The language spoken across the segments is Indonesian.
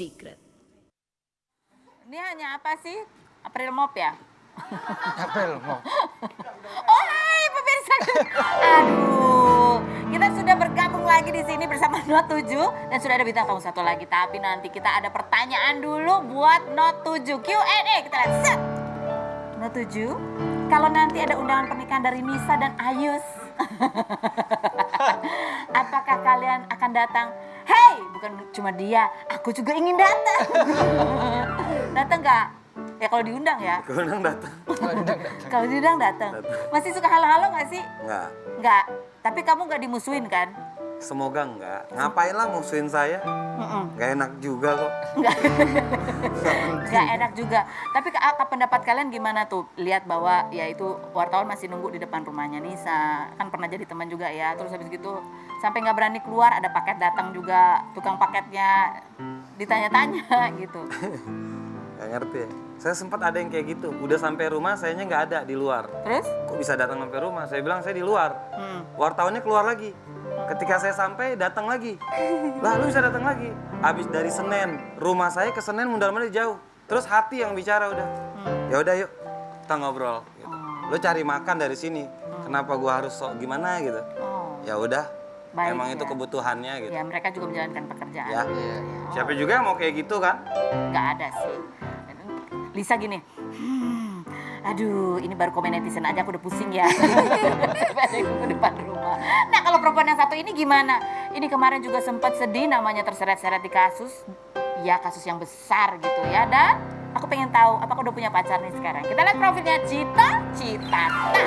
Secret. Ini hanya apa sih? April Mop ya? April Mop. Oh hai pemirsa. Aduh, kita sudah bergabung lagi di sini bersama Not 7 dan sudah ada bintang tamu satu lagi. Tapi nanti kita ada pertanyaan dulu buat Not 7 Q&A. Kita lihat set. Not 7, kalau nanti ada undangan pernikahan dari Nisa dan Ayus, apakah kalian akan datang? Hey, bukan cuma dia, aku juga ingin datang. Datang nggak? Ya kalau diundang ya. Diundang datang. Kalau diundang datang. Masih suka halo-halo nggak sih? Enggak. Enggak. Tapi kamu nggak dimusuhin kan? Semoga enggak. Ngapain lah musuhin saya? Nggak enak juga kok. Nggak enak juga. Tapi pendapat kalian gimana tuh? Lihat bahwa ya itu wartawan masih nunggu di depan rumahnya Nisa. Kan pernah jadi teman juga ya. Terus habis gitu sampai nggak berani keluar, ada paket datang juga. Tukang paketnya ditanya-tanya gitu. Nggak ngerti ya. Saya sempat ada yang kayak gitu. Udah sampai rumah, sayanya nggak ada di luar. Terus? Kok bisa datang sampai rumah? Saya bilang saya di luar. Wartawannya keluar lagi. Ketika saya sampai, datang lagi. Lah, lu bisa datang lagi. Habis dari Senen, rumah saya ke Senen mundar-mandir jauh. Terus hati yang bicara udah. Ya udah yuk, kita ngobrol. Gitu. Lu cari makan dari sini. Kenapa gua harus sok gimana gitu? Ya udah. Baik, emang ya. itu kebutuhannya gitu. Ya mereka juga menjalankan pekerjaan. Ya. Siapa juga yang mau kayak gitu kan? Nggak ada sih. Lisa gini, aduh ini baru komen netizen aja aku udah pusing ya. Sampai ke depan rumah. Nah kalau perempuan yang satu ini gimana? Ini kemarin juga sempat sedih namanya terseret-seret di kasus. Ya kasus yang besar gitu ya. Dan aku pengen tahu apakah udah punya pacar nih sekarang. Kita lihat profilnya Cita Citata.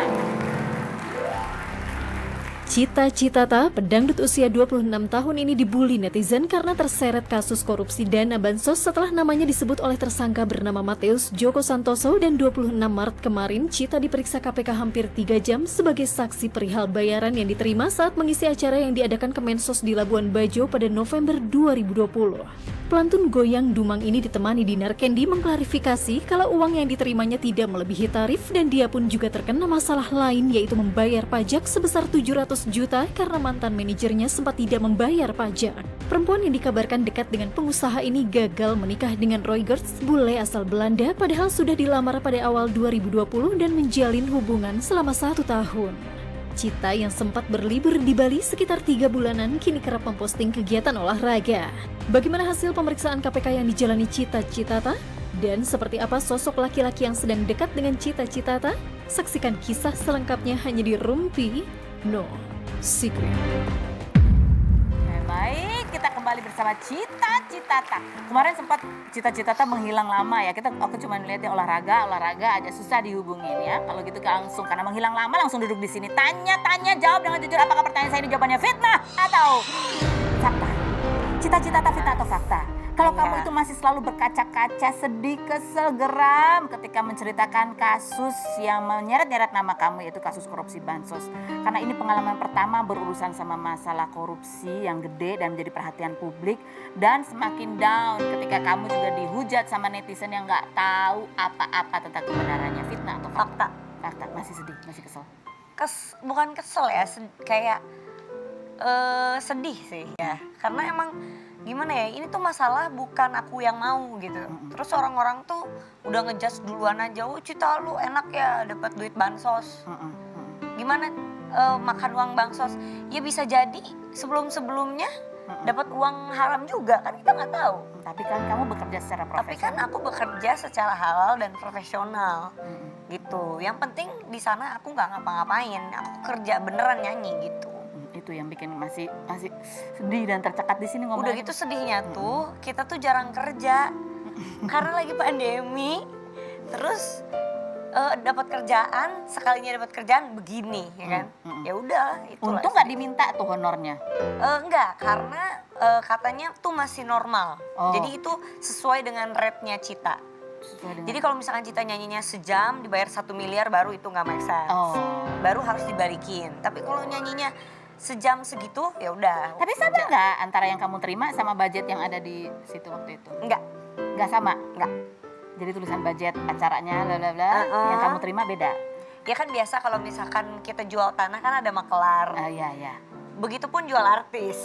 Cita Citata, pedangdut usia 26 tahun ini dibully netizen karena terseret kasus korupsi dana bansos setelah namanya disebut oleh tersangka bernama Mateus Joko Santoso dan 26 Maret kemarin Cita diperiksa KPK hampir 3 jam sebagai saksi perihal bayaran yang diterima saat mengisi acara yang diadakan Kemensos di Labuan Bajo pada November 2020. Pelantun goyang Dumang ini ditemani Dinar Kendi mengklarifikasi kalau uang yang diterimanya tidak melebihi tarif dan dia pun juga terkena masalah lain yaitu membayar pajak sebesar 700 juta karena mantan manajernya sempat tidak membayar pajak. Perempuan yang dikabarkan dekat dengan pengusaha ini gagal menikah dengan Roy Gerts, bule asal Belanda, padahal sudah dilamar pada awal 2020 dan menjalin hubungan selama 1 tahun. Cita yang sempat berlibur di Bali sekitar 3 bulanan kini kerap memposting kegiatan olahraga. Bagaimana hasil pemeriksaan KPK yang dijalani Cita Citata? Dan seperti apa sosok laki-laki yang sedang dekat dengan Cita Citata? Saksikan kisah selengkapnya hanya di Rumpi No Secret. Baik, kita kembali bersama Cita Citata. Kemarin sempat Cita Citata menghilang lama ya. Aku cuma lihatnya olahraga aja susah dihubungin ya. Kalau gitu langsung karena menghilang lama langsung duduk di sini. Tanya jawab dengan jujur apakah pertanyaan saya ini jawabannya fitnah atau fakta. Cita Citata fitnah atau fakta? Kalau kamu itu masih selalu berkaca-kaca, sedih, kesel, geram ketika menceritakan kasus yang menyeret-nyeret nama kamu yaitu kasus korupsi bansos. Karena ini pengalaman pertama berurusan sama masalah korupsi yang gede dan menjadi perhatian publik. Dan semakin down ketika kamu juga dihujat sama netizen yang nggak tahu apa-apa tentang kebenarannya. Fitnah atau fakta? Fakta, masih sedih, masih kesel. Bukan kesel ya, kayak sedih sih ya. Karena emang gimana ya, ini tuh masalah bukan aku yang mau gitu. Terus orang-orang tuh udah ngejudge duluan aja, oh Cita lu enak ya dapat duit bansos. Gimana makan uang bansos? Ya bisa jadi sebelum-sebelumnya dapat uang haram juga, kan kita nggak tahu. Tapi kan kamu bekerja secara profesional. Tapi kan aku bekerja secara halal dan profesional gitu. Yang penting di sana aku nggak ngapa-ngapain, aku kerja beneran nyanyi gitu. Itu yang bikin masih sedih dan tercekat di sini ngomong. Udah gitu sedihnya tuh kita tuh jarang kerja karena lagi pandemi. Terus dapat kerjaan, sekalinya dapat kerjaan begini ya kan. Ya udah itulah. Untung nggak diminta tuh honornya. Enggak, karena katanya tuh masih normal. Jadi itu sesuai dengan rate-nya Cita. Jadi kalau misalkan Cita nyanyinya sejam dibayar 1 miliar baru itu nggak make sense. Baru harus dibalikin. Tapi kalau nyanyinya sejam segitu ya udah. Tapi sama nggak antara yang kamu terima sama budget yang ada di situ waktu itu? Nggak sama? Nggak. Jadi tulisan budget acaranya bla bla bla yang kamu terima beda? Ya kan biasa kalau misalkan kita jual tanah kan ada makelar. Iya. Begitupun jual artis,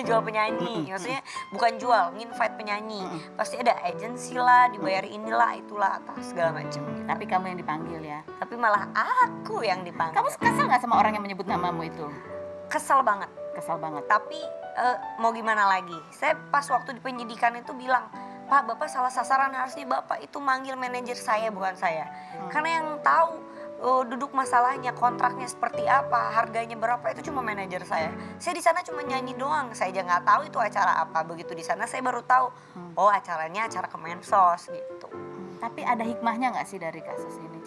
jual penyanyi. Maksudnya bukan jual, nginvite penyanyi. Pasti ada agensi lah, dibayar inilah, itulah, atau segala macam. Tapi kamu yang dipanggil ya. Tapi malah aku yang dipanggil. Kamu kesel nggak sama orang yang menyebut namamu itu? Kesel banget. Kesel banget. Tapi mau gimana lagi? Saya pas waktu di penyidikan itu bilang, Pak, Bapak salah sasaran, harusnya Bapak itu manggil manajer saya, bukan saya. Karena yang tahu duduk masalahnya, kontraknya seperti apa, harganya berapa, itu cuma manajer saya. Saya di sana cuma nyanyi doang, saya aja nggak tahu itu acara apa. Begitu di sana saya baru tahu, oh acaranya acara Kemensos gitu. Tapi ada hikmahnya nggak sih dari kasus ini?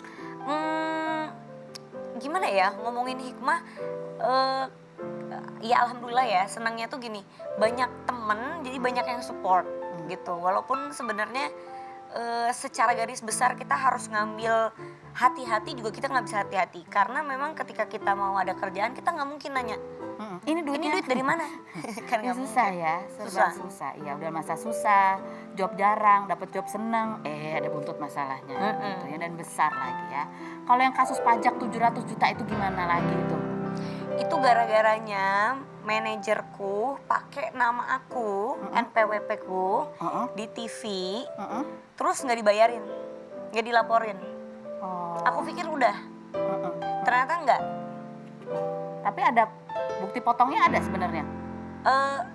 Gimana ya, ngomongin hikmah, ya alhamdulillah ya, senangnya tuh gini, banyak temen, jadi banyak yang support gitu. Walaupun sebenarnya secara garis besar kita harus ngambil hati-hati, juga kita nggak bisa hati-hati. Karena memang ketika kita mau ada kerjaan, kita nggak mungkin nanya, Ini ini duit dari mana? Kan Ini nggak susah mungkin. ya, serba susah. Iya, udah masa susah, job jarang, dapat job seneng, ada buntut masalahnya gitu ya, dan besar lagi ya. Kalau yang kasus pajak 700 juta itu gimana lagi itu? Itu gara-garanya manajerku pakai nama aku, NPWP ku di TV, terus nggak dibayarin, nggak dilaporin. Aku pikir udah, ternyata enggak. Tapi ada bukti potongnya ada sebenarnya.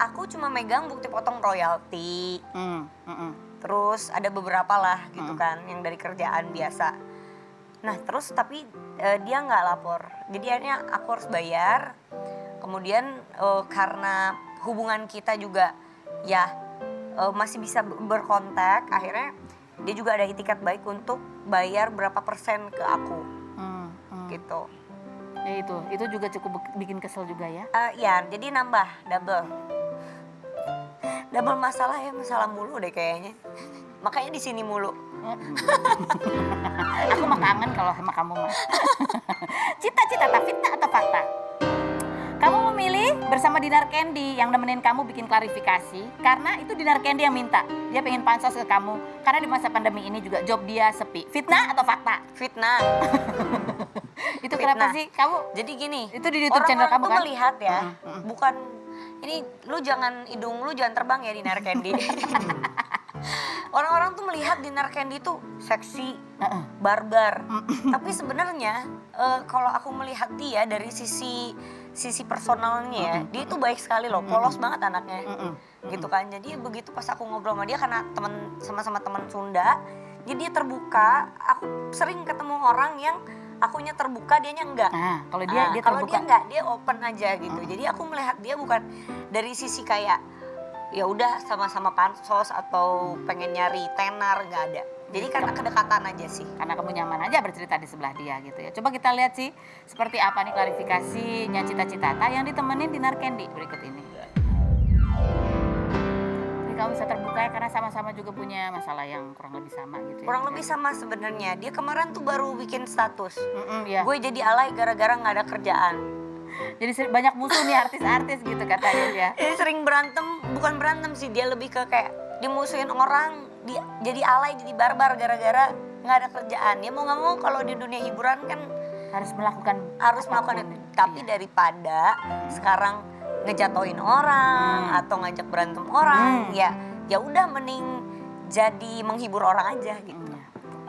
Aku cuma megang bukti potong royalti, terus ada beberapa lah gitu kan, yang dari kerjaan biasa. Nah terus tapi dia nggak lapor, jadi akhirnya aku harus bayar. Kemudian karena hubungan kita juga ya masih bisa berkontak, akhirnya dia juga ada itikat baik untuk bayar berapa persen ke aku, gitu. Ya itu juga cukup bikin kesel juga ya. Ya jadi nambah double masalah ya, masalah mulu deh kayaknya. Makanya di sini mulu. Aku mah kangen kalau sama kamu mah. Cita-cita, fitnah atau fakta? Kamu memilih bersama Dinar Candy yang nemenin kamu bikin klarifikasi karena itu Dinar Candy yang minta. Dia pengen pansos ke kamu karena di masa pandemi ini juga job dia sepi. Fitnah atau fakta? Fitnah. Itu kenapa sih kamu? Jadi gini, Itu di YouTube channel orang-orang kamu tuh kan? melihat ya, bukan ini hidung lu jangan terbang ya Dinar Candy. Orang-orang tuh melihat Dinar Candy tuh seksi, barbar. Tapi sebenarnya kalau aku melihat dia dari sisi personalnya ya, dia itu baik sekali loh, polos banget anaknya. Gitu kan. Jadi begitu pas aku ngobrol sama dia karena sama-sama teman Sunda, jadi dia terbuka. Aku sering ketemu orang yang akunya terbuka, dianya enggak. Nah, kalau dia Kalau terbuka. dia enggak, dia open aja gitu. Jadi aku melihat dia bukan dari sisi kayak ya udah sama-sama pansos atau pengen nyari tenar, nggak ada. Jadi karena kedekatan aja sih. Karena kamu nyaman aja bercerita di sebelah dia gitu ya. Coba kita lihat sih seperti apa nih klarifikasinya Cita-Cita yang ditemenin Dinar Candy berikut ini. Jadi kamu bisa terbuka ya karena sama-sama juga punya masalah yang kurang lebih sama gitu ya. Kurang lebih sama sebenarnya. Dia kemarin tuh baru bikin status. Iya. Gue jadi alay gara-gara nggak ada kerjaan. Jadi banyak musuh nih artis-artis gitu katanya dia. Jadi sering berantem, bukan berantem sih, dia lebih ke kayak dimusuhin orang, dia jadi alay, jadi barbar gara-gara nggak ada kerjaan. Ya mau nggak mau kalau di dunia hiburan kan Harus melakukan itu. Tapi daripada sekarang ngejatoin orang atau ngajak berantem orang, ya udah mending jadi menghibur orang aja gitu.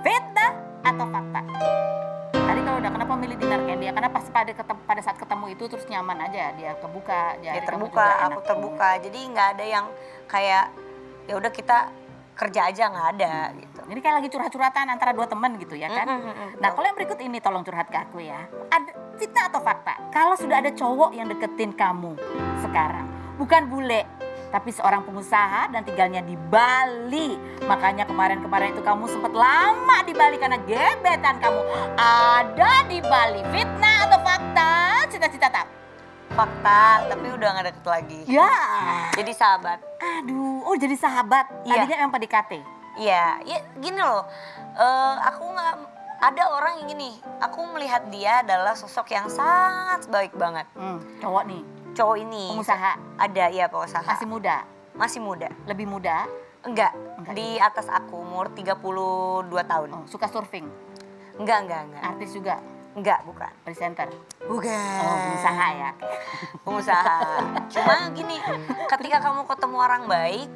Fitnah atau fakta? Tadi kalau udah kenapa milih Dinar Candy? Ya karena pas pada saat ketemu itu terus nyaman aja, dia kebuka, Dia jadi kamu terbuka, juga aku enak. terbuka. Jadi nggak ada yang kayak ya udah kita kerja aja, nggak ada gitu. Jadi kayak lagi curhat-curhatan antara dua teman gitu ya kan? Nah kalau yang berikut ini tolong curhat ke aku ya. Ada fitnah atau fakta? Kalau sudah ada cowok yang deketin kamu sekarang, bukan bule, tapi seorang pengusaha dan tinggalnya di Bali. Makanya kemarin-kemarin itu kamu sempat lama di Bali karena gebetan kamu ada di Bali. Fitnah atau fakta? Cita-cita tak? Fakta, tapi udah nggak deket lagi. Ya. Jadi sahabat. Aduh, oh jadi sahabat. Iya. Tadinya emang PDKT. Iya, ya gini loh. Aku nggak ada orang yang gini. Aku melihat dia adalah sosok yang sangat baik banget. Cowok nih, Cowok ini pengusaha. ada, ya pengusaha. Masih muda, Masih muda. lebih muda. Enggak, Enggak di atas aku umur 32 tahun. Oh, suka surfing, Enggak. artis juga. Enggak, bukan. Presenter. Bukan. Oh, pengusaha ya. Pengusaha. Cuma gini, ketika kamu ketemu orang baik,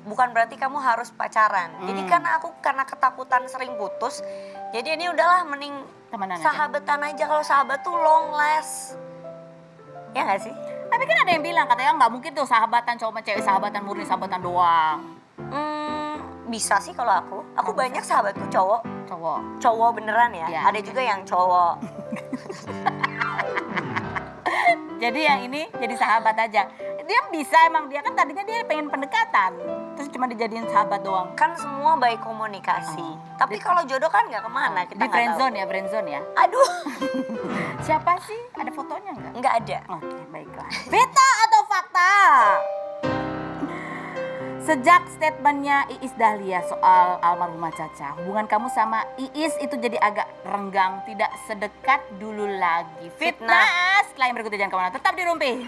bukan berarti kamu harus pacaran. Jadi karena ketakutan sering putus, jadi ini udahlah mending Temenan aja. sahabatan aja. Kalau sahabat tuh long last. Ya nggak sih? Tapi kan ada yang bilang katanya nggak mungkin tuh sahabatan cowok sama cewek, sahabatan murni, sahabatan doang. Bisa sih kalau aku. Aku banyak sahabatku cowok. Cowok beneran ya. Iya. Ada juga yang cowok. Jadi yang ini jadi sahabat aja. Dia bisa emang, dia kan tadinya dia pengen pendekatan. Terus cuma dijadiin sahabat doang. Kan semua baik komunikasi. Tapi kalau jodoh kan nggak kemana. Kita Di nggak tahu. friendzone ya, friendzone ya. Aduh. Siapa sih? Ada fotonya nggak? Nggak ada. Oke, baiklah. Fita atau fakta? Sejak statementnya Iis Dahlia soal almarhumah Caca, hubungan kamu sama Iis itu jadi agak renggang, tidak sedekat dulu lagi. Fitnah. Setelah yang berikut jangan kemana, tetap di Rumpi.